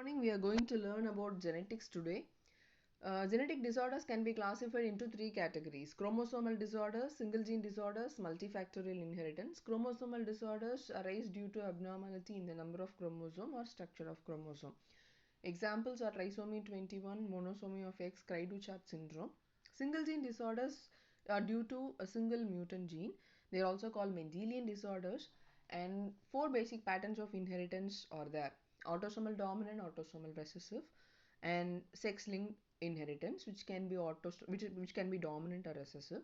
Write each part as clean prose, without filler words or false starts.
Morning, we are going to learn about genetics today. Genetic disorders can be classified into three categories: chromosomal disorders, single gene disorders, multifactorial inheritance. Chromosomal disorders arise due to abnormality in the number of chromosome or structure of chromosome. Examples are trisomy 21, monosomy of X, Cry du Chat syndrome. Single gene disorders are due to a single mutant gene. They are also called Mendelian disorders, and four basic patterns of inheritance are there: autosomal dominant, autosomal recessive, and sex-linked inheritance, which can be which can be dominant or recessive.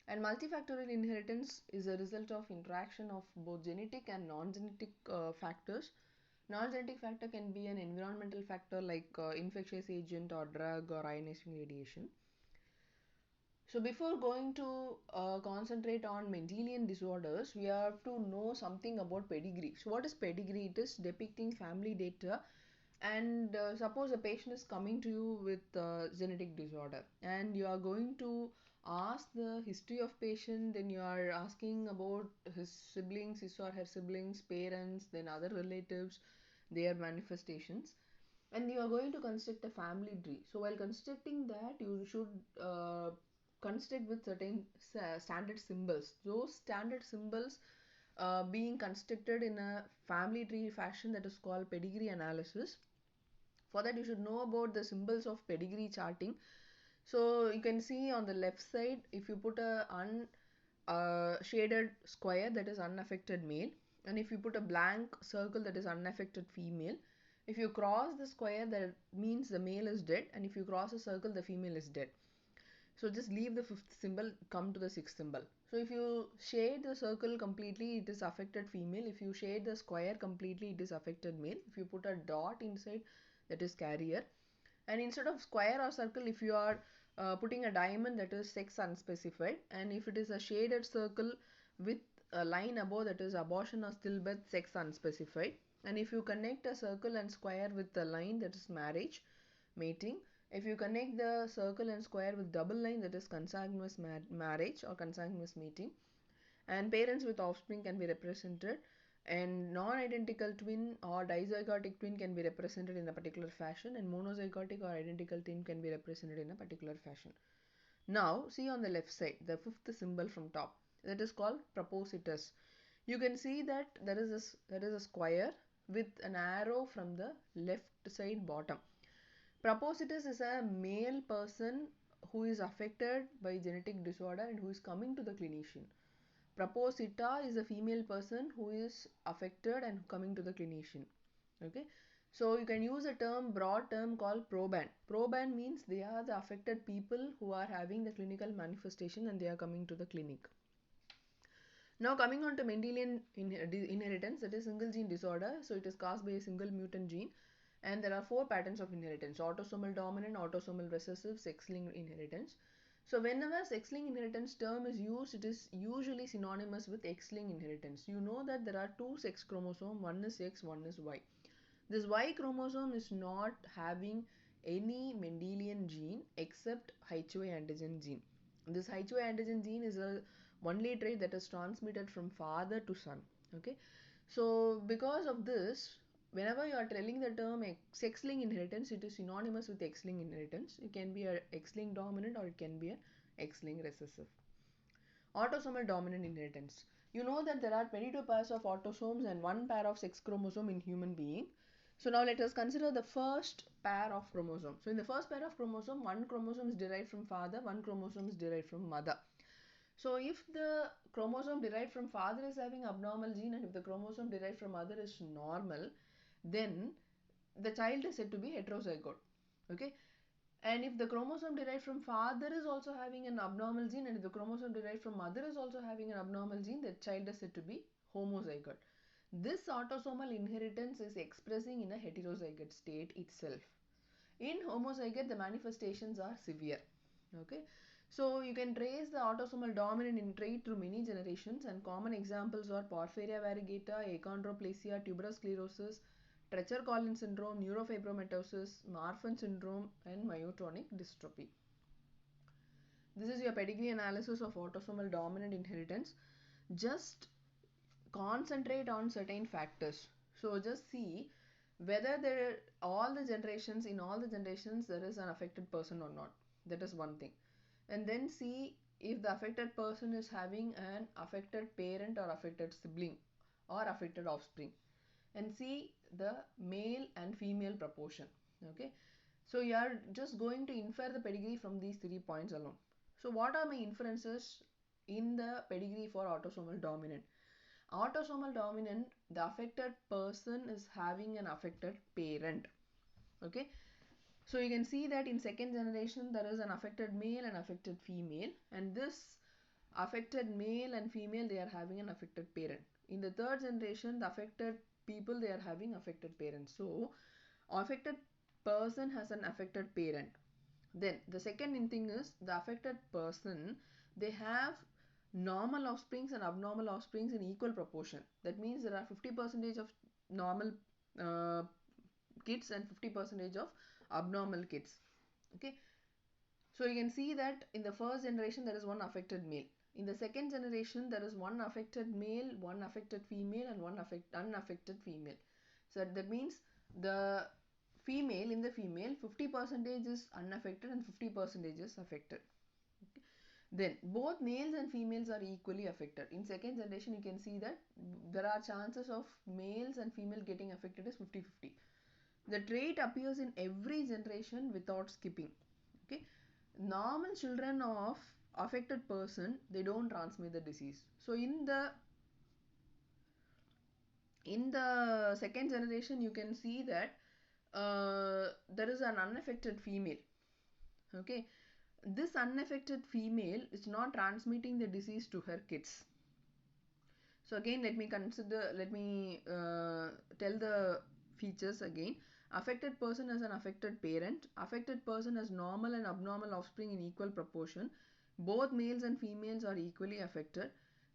And multifactorial inheritance is a result of interaction of both genetic and non-genetic factors. Non-genetic factor can be an environmental factor like infectious agent or drug or ionizing radiation. So before going to concentrate on Mendelian disorders, we have to know something about pedigree. So what is pedigree? It is depicting family data, and suppose a patient is coming to you with genetic disorder, and you are going to ask the history of patient, then you are asking about his siblings, his or her siblings, parents, then other relatives, their manifestations, and you are going to construct a family tree. So while constructing that, you should construct with certain standard symbols. Those standard symbols being constructed in a family tree fashion, that is called pedigree analysis. For that, you should know about the symbols of pedigree charting. So you can see on the left side, if you put a shaded square, that is unaffected male, and if you put a blank circle, that is unaffected female. If you cross the square, that means the male is dead, and if you cross a circle, the female is dead. So just leave the fifth symbol, come to the sixth symbol. So if you shade the circle completely, it is affected female. If you shade the square completely, it is affected male. If you put a dot inside, that is carrier. And instead of square or circle, if you are putting a diamond, that is sex unspecified. And if it is a shaded circle with a line above, that is abortion or stillbirth, sex unspecified. And if you connect a circle and square with a line, that is marriage, mating. If you connect the circle and square with double line, that is consanguineous marriage or consanguineous mating. And parents with offspring can be represented, and non-identical twin or dizygotic twin can be represented in a particular fashion, and monozygotic or identical twin can be represented in a particular fashion. Now see on the left side, the fifth symbol from top, that is called propositus. You can see that there is a square with an arrow from the left side bottom. Propositus is a male person who is affected by genetic disorder and who is coming to the clinician. Proposita is a female person who is affected and coming to the clinician. Okay, so you can use a broad term called proband. Proband means they are the affected people who are having the clinical manifestation and they are coming to the clinic. Now coming on to Mendelian inheritance, that is single gene disorder. So it is caused by a single mutant gene, and there are four patterns of inheritance: autosomal dominant, autosomal recessive, sex-linked inheritance. So whenever sex-linked inheritance term is used, it is usually synonymous with X-linked inheritance. You know that there are two sex chromosomes, one is X, one is Y. This Y chromosome is not having any Mendelian gene except HY antigen gene. This HY antigen gene is a only trait that is transmitted from father to son. Okay, so because of this, whenever you are telling the term X-linked inheritance, it is synonymous with X-linked inheritance. It can be a X-linked dominant or it can be a X-linked recessive. Autosomal dominant inheritance. You know that there are 22 pairs of autosomes and one pair of sex chromosome in human being. So now let us consider the first pair of chromosomes. So in the first pair of chromosome, one chromosome is derived from father, one chromosome is derived from mother. So if the chromosome derived from father is having abnormal gene and if the chromosome derived from mother is normal, then the child is said to be heterozygote. Okay, and if the chromosome derived from father is also having an abnormal gene and if the chromosome derived from mother is also having an abnormal gene, the child is said to be homozygote. This autosomal inheritance is expressing in a heterozygote state itself. In homozygote, the manifestations are severe. Okay, so you can trace the autosomal dominant in trait through many generations, and common examples are porphyria variegata, achondroplasia, tuberous sclerosis, Treacher-Collins syndrome, neurofibromatosis, Marfan syndrome, and myotonic dystrophy. This is your pedigree analysis of autosomal dominant inheritance. Just concentrate on certain factors. So just see, whether there all the generations in all the generations there is an affected person or not. That is one thing. And then see if the affected person is having an affected parent or affected sibling or affected offspring, and see the male and female proportion. Okay, so you are just going to infer the pedigree from these 3 points alone. So what are my inferences in the pedigree for autosomal dominant? Autosomal dominant, the affected person is having an affected parent. Okay, so you can see that in second generation there is an affected male and affected female, and this affected male and female, they are having an affected parent. In the third generation, the affected people, they are having affected parents. So affected person has an affected parent. Then the second thing is the affected person, they have normal offsprings and abnormal offsprings in equal proportion. That means there are 50% of normal uh, kids and 50% of abnormal kids. Okay, so you can see that in the first generation there is one affected male. In the second generation there is one affected male, one affected female, and one unaffected female. So that means the female, in the female 50% is unaffected and 50% is affected. Okay. Then both males and females are equally affected. In second generation you can see that there are chances of males and female getting affected is 50-50. The trait appears in every generation without skipping. Okay, normal children of affected person, they don't transmit the disease. So in the second generation you can see that there is an unaffected female. Okay, this unaffected female is not transmitting the disease to her kids. So again let me tell the features again. Affected person has an affected parent. Affected person has normal and abnormal offspring in equal proportion. Both males and females are equally affected.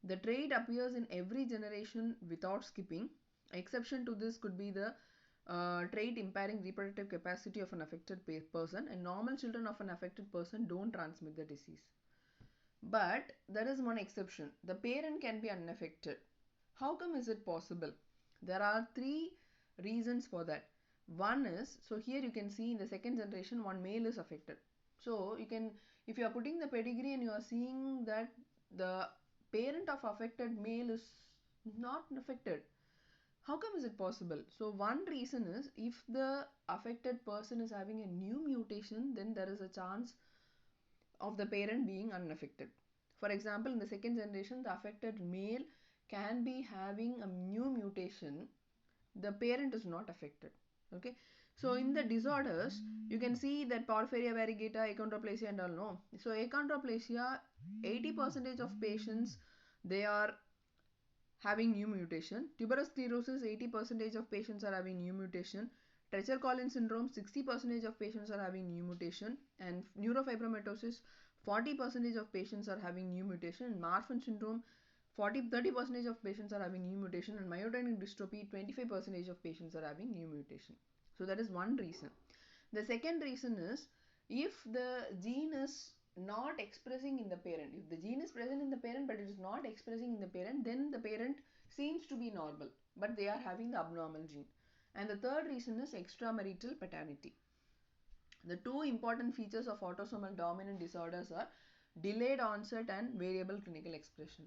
The trait appears in every generation without skipping. Exception to this could be the trait impairing reproductive capacity of an affected person, and normal children of an affected person don't transmit the disease. But there is one exception. The parent can be unaffected. How come is it possible? There are three reasons for that. One is, so here you can see in the second generation one male is affected. So you can, if you are putting the pedigree and you are seeing that the parent of affected male is not affected, how come is it possible? So one reason is if the affected person is having a new mutation, then there is a chance of the parent being unaffected. For example, in the second generation, the affected male can be having a new mutation, the parent is not affected. Okay, so in the disorders you can see that porphyria variegata, achondroplasia and all. No, so achondroplasia, 80% of patients, they are having new mutation. Tuberous sclerosis, 80% of patients are having new mutation. Treacher-Collins syndrome, 60% of patients are having new mutation. And neurofibromatosis, 40% of patients are having new mutation. And Marfan syndrome, 30% of patients are having new mutation. And myotonic dystrophy, 25% of patients are having new mutation. So that is one reason. The second reason is if the gene is not expressing in the parent. If the gene is present in the parent but it is not expressing in the parent, then the parent seems to be normal but they are having the abnormal gene. And the third reason is extramarital paternity. The two important features of autosomal dominant disorders are delayed onset and variable clinical expression.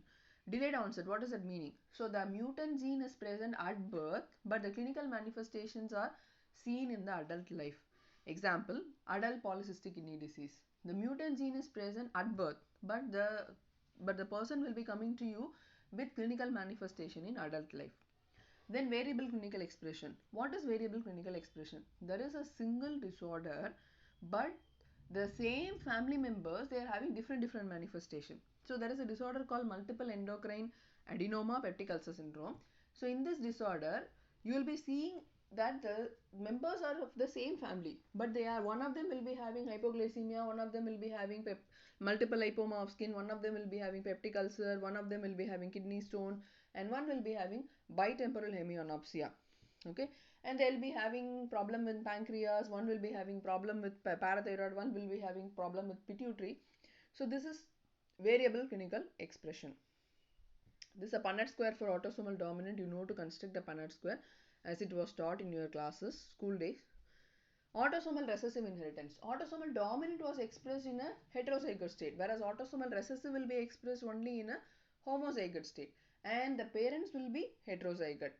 Delayed onset, what is that meaning? So the mutant gene is present at birth but the clinical manifestations are seen in the adult life. Example, adult polycystic kidney disease. The mutant gene is present at birth but the person will be coming to you with clinical manifestation in adult life. Then variable clinical expression. What is variable clinical expression? There is a single disorder but the same family members, they are having different manifestation. So there is a disorder called multiple endocrine adenoma peptic ulcer syndrome. So in this disorder you will be seeing that the members are of the same family but they are, one of them will be having hypoglycemia, one of them will be having multiple lipoma of skin, one of them will be having peptic ulcer, one of them will be having kidney stone, and one will be having bitemporal hemianopsia. Okay, and they'll be having problem with pancreas, one will be having problem with parathyroid, one will be having problem with pituitary. So this is variable clinical expression. This is a Punnett square for autosomal dominant. You know to construct a Punnett square. as it was taught in your classes, school days. Autosomal recessive inheritance. Autosomal dominant was expressed in a heterozygote state, whereas autosomal recessive will be expressed only in a homozygote state, and the parents will be heterozygote.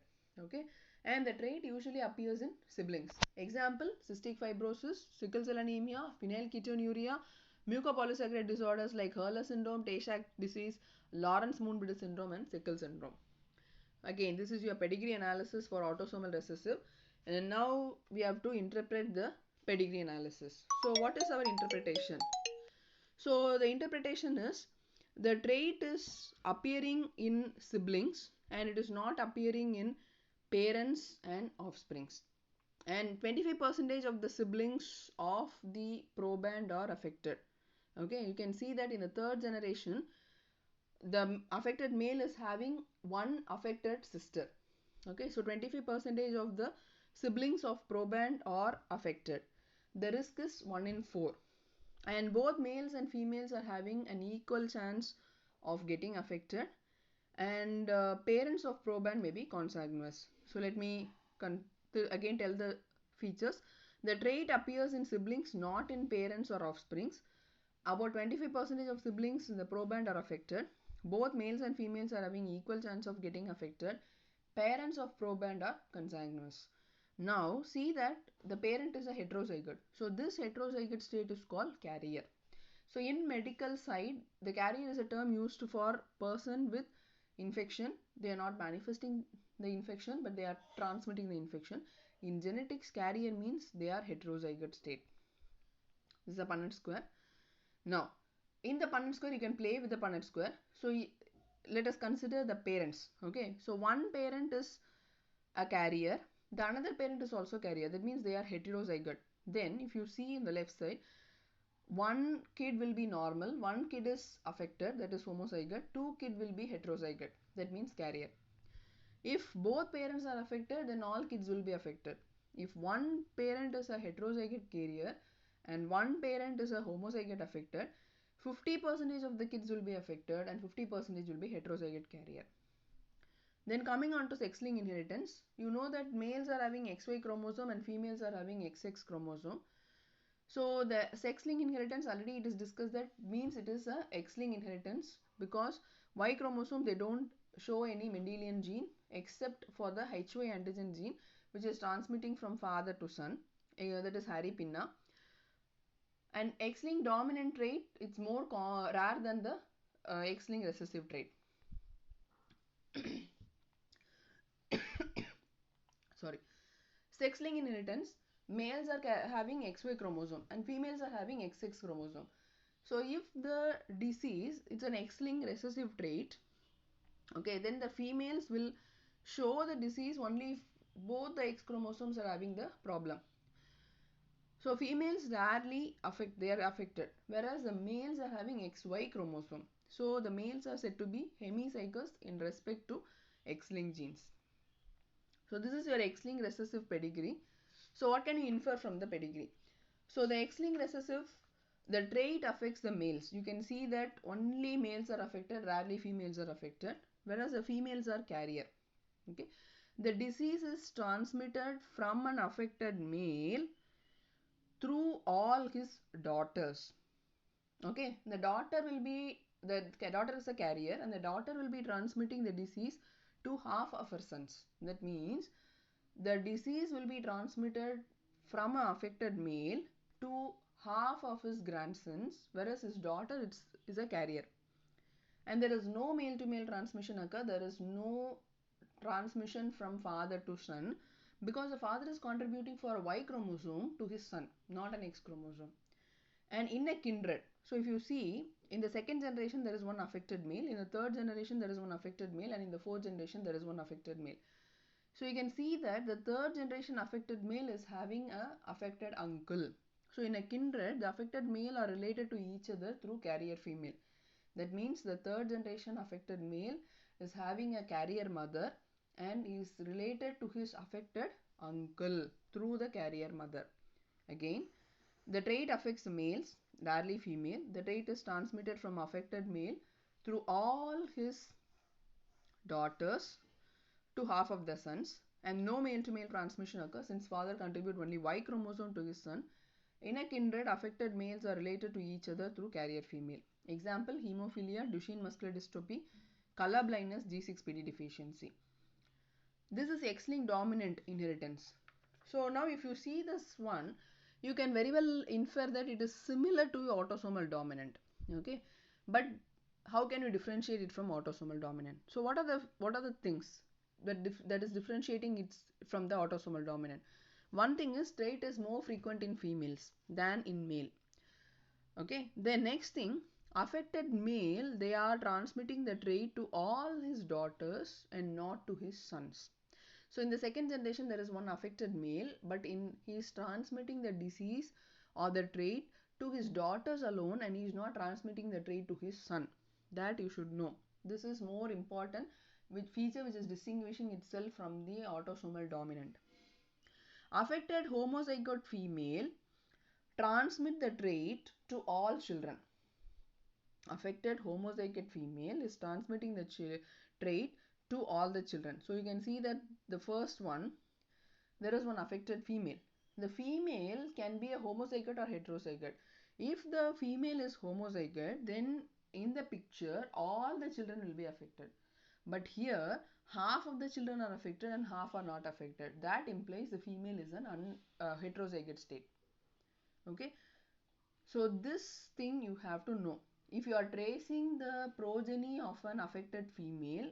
Okay, and the trait usually appears in siblings. Example: cystic fibrosis, sickle cell anemia, phenylketonuria, mucopolysaccharide disorders like Hurler syndrome, Tay Sachs disease, Lawrence-Moon-Bridle syndrome, and sickle syndrome. Again, this is your pedigree analysis for autosomal recessive, and now we have to interpret the pedigree analysis. So what is our interpretation? So the interpretation is the trait is appearing in siblings and it is not appearing in parents and offsprings, and 25% of the siblings of the proband are affected. Okay, you can see that in the third generation the affected male is having one affected sister. Okay, so 25% of the siblings of proband are affected. The risk is 1 in 4, and both males and females are having an equal chance of getting affected, and parents of proband may be consanguineous. So let me again tell the features. The trait appears in siblings, not in parents or offsprings. About 25% of siblings in the proband are affected. Both males and females are having equal chance of getting affected. Parents of proband are consanguineous. Now see that the parent is a heterozygote. So this heterozygote state is called carrier. So in medical side, the carrier is a term used for person with infection. They are not manifesting the infection, but they are transmitting the infection. In genetics, carrier means they are heterozygote state. This is a Punnett square. Now, in the Punnett square, you can play with the Punnett square. So let us consider the parents. Okay, so one parent is a carrier, the another parent is also carrier. That means they are heterozygote. Then, if you see in the left side, one kid will be normal, one kid is affected, that is homozygote, two kid will be heterozygote, that means carrier. If both parents are affected, then all kids will be affected. If one parent is a heterozygote carrier and one parent is a homozygote affected, 50% of the kids will be affected and 50% will be heterozygote carrier. Then coming on to sex-linked inheritance, you know that males are having XY chromosome and females are having XX chromosome. So the sex-linked inheritance, already it is discussed, that means it is a X-linked inheritance, because Y chromosome they don't show any Mendelian gene except for the HY antigen gene, which is transmitting from father to son, that is Harry Pinna. And X-linked dominant trait, it's more rare than the X-linked recessive trait. Sorry. Sex-linked inheritance, males are having XY chromosome and females are having XX chromosome. So if the disease is an X-linked recessive trait, okay, then the females will show the disease only if both the X chromosomes are having the problem. So females rarely they are affected, whereas the males are having XY chromosome. So the males are said to be hemizygous in respect to X-linked genes. So this is your X-linked recessive pedigree. So what can you infer from the pedigree? So the X-linked recessive, the trait affects the males. You can see that only males are affected, rarely females are affected, whereas the females are carrier. Okay, the disease is transmitted from an affected male through all his daughters. Okay, the daughter is a carrier, and the daughter will be transmitting the disease to half of her sons. That means the disease will be transmitted from an affected male to half of his grandsons, whereas his daughter is a carrier. And there is no male to male transmission occur. There is no transmission from father to son, because the father is contributing for a Y chromosome to his son, not an X chromosome. And in a kindred, so if you see, in the second generation there is one affected male, in the third generation there is one affected male, and in the fourth generation there is one affected male. So you can see that the third generation affected male is having a affected uncle. So in a kindred, the affected male are related to each other through carrier female. That means the third generation affected male is having a carrier mother and is related to his affected uncle through the carrier mother. Again, the trait affects males, rarely female. The trait is transmitted from affected male through all his daughters to half of the sons, and no male-to-male transmission occurs since father contributes only Y chromosome to his son. In a kindred, affected males are related to each other through carrier female. Example, hemophilia, Duchenne muscular dystrophy, color blindness, G6PD deficiency. This is X-linked dominant inheritance. So now if you see this one, you can very well infer that it is similar to autosomal dominant. Okay, but how can you differentiate it from autosomal dominant? So what are the things that is differentiating it from the autosomal dominant? One thing is trait is more frequent in females than in male. Okay, the next thing, affected male, they are transmitting the trait to all his daughters and not to his sons. So in the second generation there is one affected male, but he is transmitting the disease or the trait to his daughters alone, and he is not transmitting the trait to his son. That you should know. This is more important, which feature which is distinguishing itself from the autosomal dominant. Affected homozygote female transmit the trait to all children. Affected homozygote female is transmitting the trait to all the children. So you can see that the first one, there is one affected female. The female can be a homozygote or heterozygote. If the female is homozygote, then in the picture all the children will be affected. But here half of the children are affected and half are not affected. That implies the female is an heterozygote state. Okay, so this thing you have to know. If you are tracing the progeny of an affected female,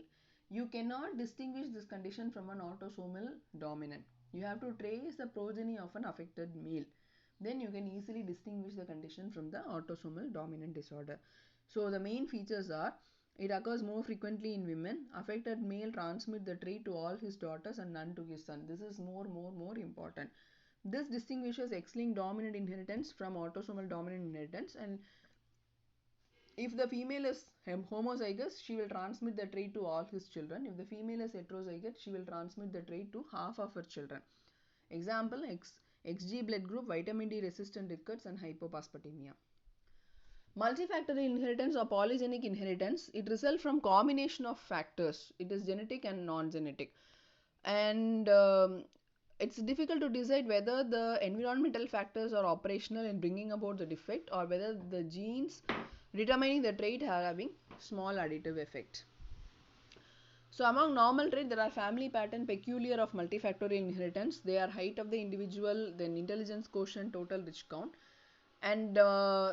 you cannot distinguish this condition from an autosomal dominant. You have to trace the progeny of an affected male. Then you can easily distinguish the condition from the autosomal dominant disorder. So the main features are, it occurs more frequently in women. Affected male transmit the trait to all his daughters and none to his son. This is more important. This distinguishes X-linked dominant inheritance from autosomal dominant inheritance, and if the female is homozygous, she will transmit the trait to all his children. If the female is heterozygous, she will transmit the trait to half of her children. Example, XG blood group, vitamin D resistant rickets and hypophosphatemia. Multifactorial inheritance or polygenic inheritance, it results from combination of factors. It is genetic and non-genetic. And it's difficult to decide whether the environmental factors are operational in bringing about the defect or whether the genes determining the trait are having small additive effect. So among normal traits, there are family pattern peculiar of multifactorial inheritance. They are height of the individual, then intelligence quotient, total rich count. And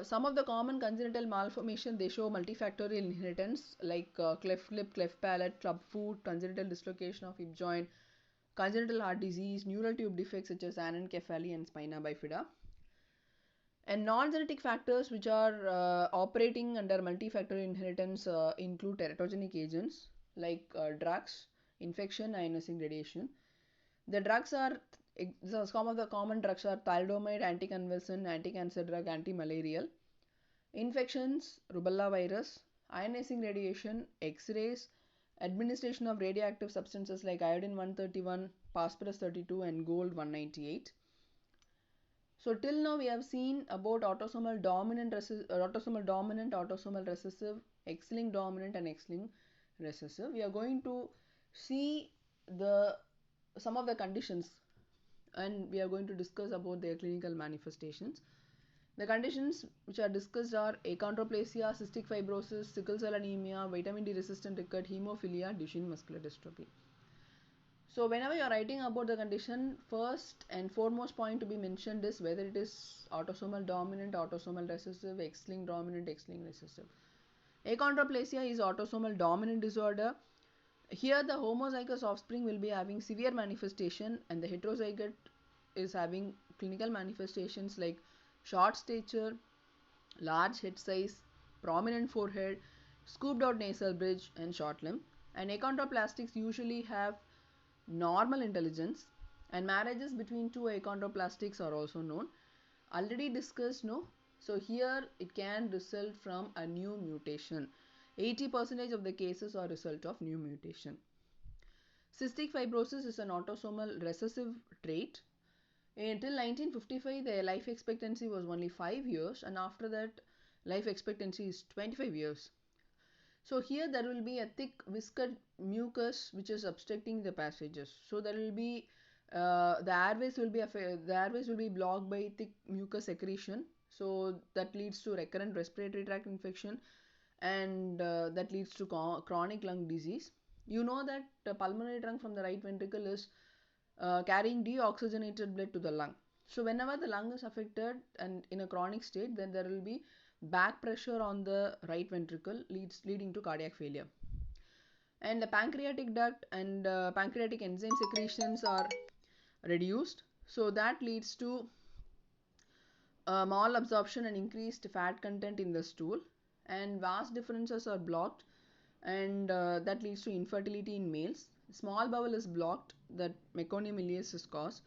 some of the common congenital malformation, they show multifactorial inheritance like cleft lip, cleft palate, club foot, congenital dislocation of hip joint, congenital heart disease, neural tube defects such as anencephaly and spina bifida. And non-genetic factors which are operating under multifactorial inheritance include teratogenic agents like drugs, infection, ionizing radiation. The drugs are, some of the common drugs are thalidomide, anticonvulsant, anti-cancer drug, anti-malarial. Infections, rubella virus, ionizing radiation, X-rays, administration of radioactive substances like iodine 131, phosphorus 32 and gold 198. So till now we have seen about autosomal dominant, autosomal recessive, X-linked dominant and X-linked recessive. We are going to see some of the conditions, and we are going to discuss about their clinical manifestations. The conditions which are discussed are achondroplasia, cystic fibrosis, sickle cell anemia, vitamin D resistant ricket, hemophilia, Duchenne muscular dystrophy. So whenever you are writing about the condition, first and foremost point to be mentioned is whether it is autosomal dominant, autosomal recessive, X-linked dominant, X-linked recessive. Achondroplasia is autosomal dominant disorder. Here the homozygous offspring will be having severe manifestation, and the heterozygote is having clinical manifestations like short stature, large head size, prominent forehead, scooped out nasal bridge and short limb. And achondroplastics usually have normal intelligence, and marriages between two achondroplastics are also known. Already discussed, no? So here it can result from a new mutation. 80% of the cases are result of new mutation. Cystic fibrosis is an autosomal recessive trait. Until 1955, the life expectancy was only 5 years, and after that, life expectancy is 25 years. So here there will be a thick viscous mucus which is obstructing the passages. So there will be the airways will be blocked by thick mucus secretion. So that leads to recurrent respiratory tract infection, and that leads to chronic lung disease. You know that the pulmonary trunk from the right ventricle is carrying deoxygenated blood to the lung. So whenever the lung is affected and in a chronic state, then there will be back pressure on the right ventricle leading to cardiac failure. And the pancreatic duct and pancreatic enzyme secretions are reduced. So that leads to malabsorption and increased fat content in the stool, and vas deferences are blocked, and that leads to infertility in males. Small bowel is blocked, that meconium ileus is caused.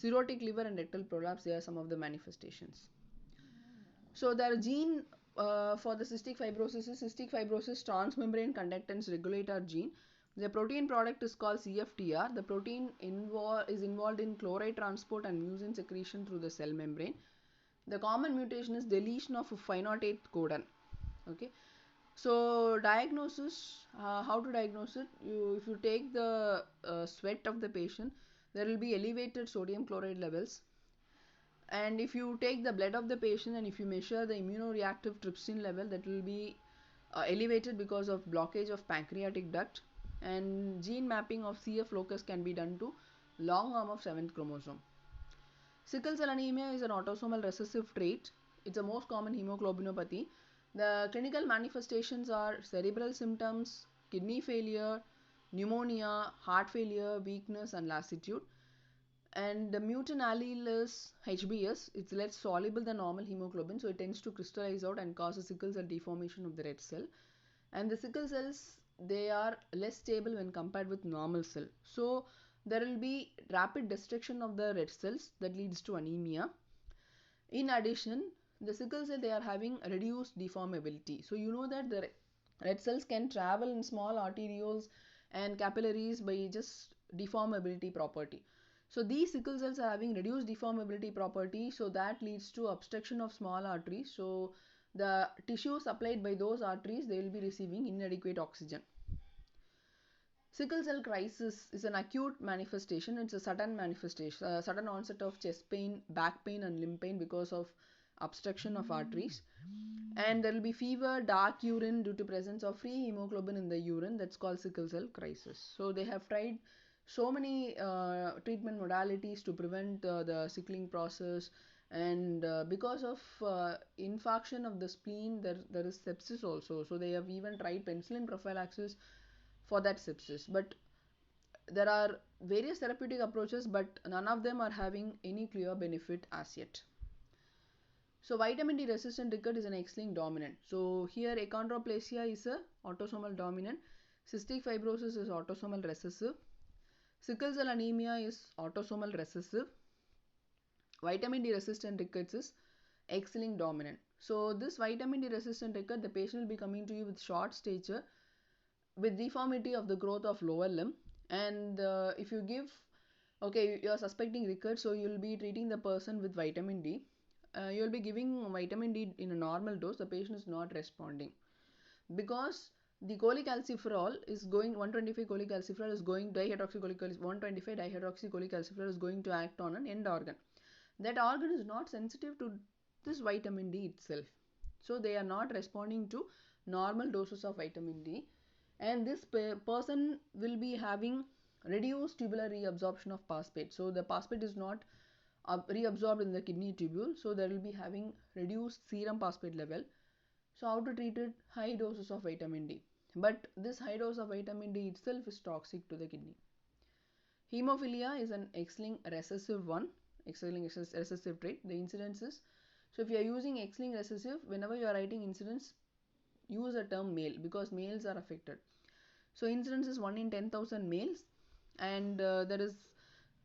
Cirrhotic liver and rectal prolapse, they are some of the manifestations. So there are gene for the cystic fibrosis transmembrane conductance regulator gene. The protein product is called CFTR. The protein is involved in chloride transport and mucin secretion through the cell membrane. The common mutation is deletion of 508 codon. Okay. So diagnosis, how to diagnose it? If you take the sweat of the patient, there will be elevated sodium chloride levels. And if you take the blood of the patient and if you measure the immunoreactive trypsin level, that will be elevated because of blockage of pancreatic duct. And gene mapping of CF locus can be done to long arm of 7th chromosome. Sickle cell anemia is an autosomal recessive trait. It's the most common hemoglobinopathy. The clinical manifestations are cerebral symptoms, kidney failure, pneumonia, heart failure, weakness, and lassitude. And the mutant allele is HBS. It's less soluble than normal hemoglobin, so it tends to crystallize out and causes sickle cell deformation of the red cell. And the sickle cells, they are less stable when compared with normal cell. So there will be rapid destruction of the red cells that leads to anemia. In addition, the sickle cell, they are having reduced deformability. So you know that the red cells can travel in small arterioles and capillaries by just deformability property. So these sickle cells are having reduced deformability property, so that leads to obstruction of small arteries. So the tissue supplied by those arteries, they will be receiving inadequate oxygen. Sickle cell crisis is an acute manifestation. It's a sudden manifestation, sudden onset of chest pain, back pain, and limb pain because of obstruction of arteries. And there will be fever, dark urine due to presence of free hemoglobin in the urine. That's called sickle cell crisis. So they have tried so many treatment modalities to prevent the sickling process. And because of infarction of the spleen, there is sepsis also. So they have even tried penicillin prophylaxis for that sepsis. But there are various therapeutic approaches, but none of them are having any clear benefit as yet. So vitamin D resistant ricket is an X-linked dominant. So here achondroplasia is a autosomal dominant. Cystic fibrosis is autosomal recessive. Sickle cell anemia is autosomal recessive. Vitamin D resistant rickets is X-linked dominant. So this vitamin D resistant ricket, the patient will be coming to you with short stature, with deformity of the growth of lower limb. And if you give, okay, you are suspecting rickets, so you will be treating the person with vitamin D. You will be giving vitamin D in a normal dose. The patient is not responding because the cholecalciferol is going, 125 cholecalciferol is going, 125 dihydroxycholecalciferol is going to act on an end organ. That organ is not sensitive to this vitamin D itself, so they are not responding to normal doses of vitamin D. And this person will be having reduced tubular reabsorption of phosphate. So the phosphate is not reabsorbed in the kidney tubule, so there will be having reduced serum phosphate level. So how to treat it? High doses of vitamin D. But this high dose of vitamin D itself is toxic to the kidney. Hemophilia is an X-linked recessive one, X-linked recessive trait. The incidence is, so if you are using X-linked recessive, whenever you are writing incidence, use a term male because males are affected. So incidence is 1 in 10,000 males, and there is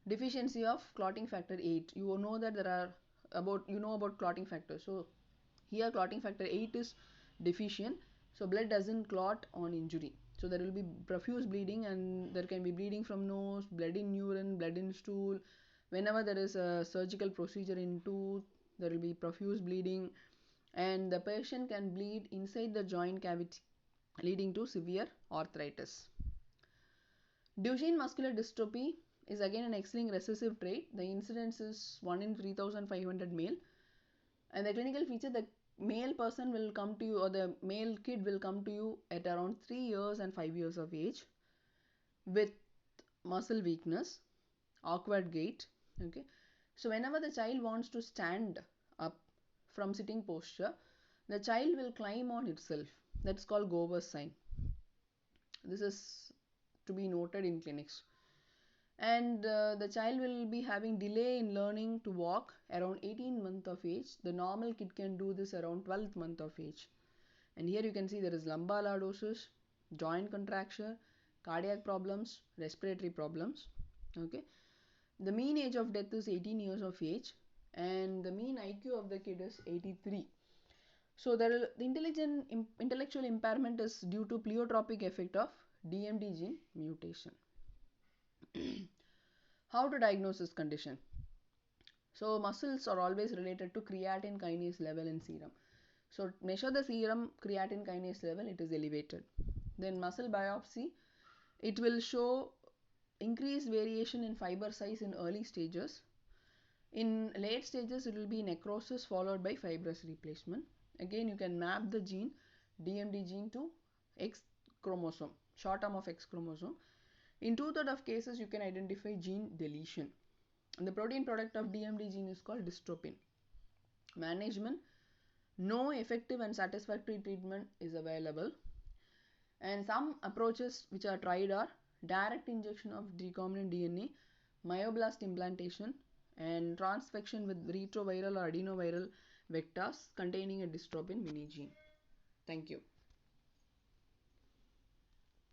deficiency of clotting factor 8. You know that there are about clotting factor. So here clotting factor 8 is deficient, so blood doesn't clot on injury. So there will be profuse bleeding, and there can be bleeding from nose, blood in urine, blood in stool. Whenever there is a surgical procedure in tooth, there will be profuse bleeding, and the patient can bleed inside the joint cavity leading to severe arthritis. Duchenne muscular dystrophy is again an X-linked recessive trait. The incidence is 1 in 3,500 male. And the clinical feature, the male person will come to you, or the male kid will come to you at around 3 years and 5 years of age with muscle weakness, awkward gait. Okay. So whenever the child wants to stand up from sitting posture, the child will climb on itself. That's called Gover's sign. This is to be noted in clinics. And the child will be having delay in learning to walk around 18 month of age. The normal kid can do this around 12th month of age. And here you can see there is lumbar lordosis, joint contracture, cardiac problems, respiratory problems. Okay. The mean age of death is 18 years of age, and the mean IQ of the kid is 83. So the intellectual impairment is due to pleiotropic effect of DMD gene mutation. How to diagnose this condition? So muscles are always related to creatine kinase level in serum. So measure the serum creatine kinase level, it is elevated. Then muscle biopsy, it will show increased variation in fiber size in early stages. In late stages, it will be necrosis followed by fibrous replacement. Again, you can map the gene, DMD gene, to X chromosome, short arm of X chromosome. In 2/3 of cases, you can identify gene deletion. And the protein product of DMD gene is called dystrophin. Management, no effective and satisfactory treatment is available. And some approaches which are tried are direct injection of recombinant DNA, myoblast implantation, and transfection with retroviral or adenoviral vectors containing a dystrophin mini gene. Thank you.